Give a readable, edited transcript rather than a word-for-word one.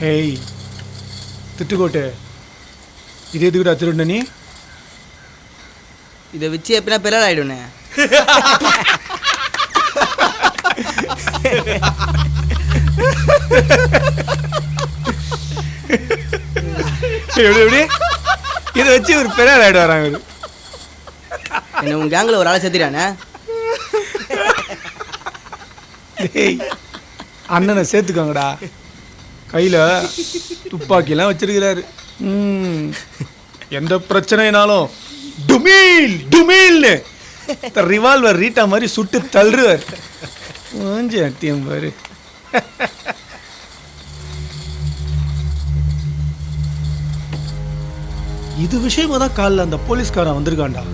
ஏய் திட்டுக்கோட்டு, இது எதுக்குடா திருடுன நீ? இதை வச்சு எப்படின்னா பெரிய ஆகிடுண்ணே. எப்படி எப்படி இதை வச்சு ஒரு பெரிய ஆகிடு வராங்க. என்ன உன் கேங்கில் ஒரு ஆளை சேர்த்துறானே. டேய் அண்ணனை சேர்த்துக்கோங்கடா. கையில் துப்பாக்கிலாம் வச்சிருக்கிறாரு. எந்த பிரச்சனைனாலும் டுமீல் டுமீல்னு ரிவால்வர் ரீட்டா மாதிரி சுட்டு தள்ளுவார். மூஞ்சி அத்தியம் பாரு. இது விஷயமா தான் காலில் அந்த போலீஸ்காரன் வந்திருக்கான்டா.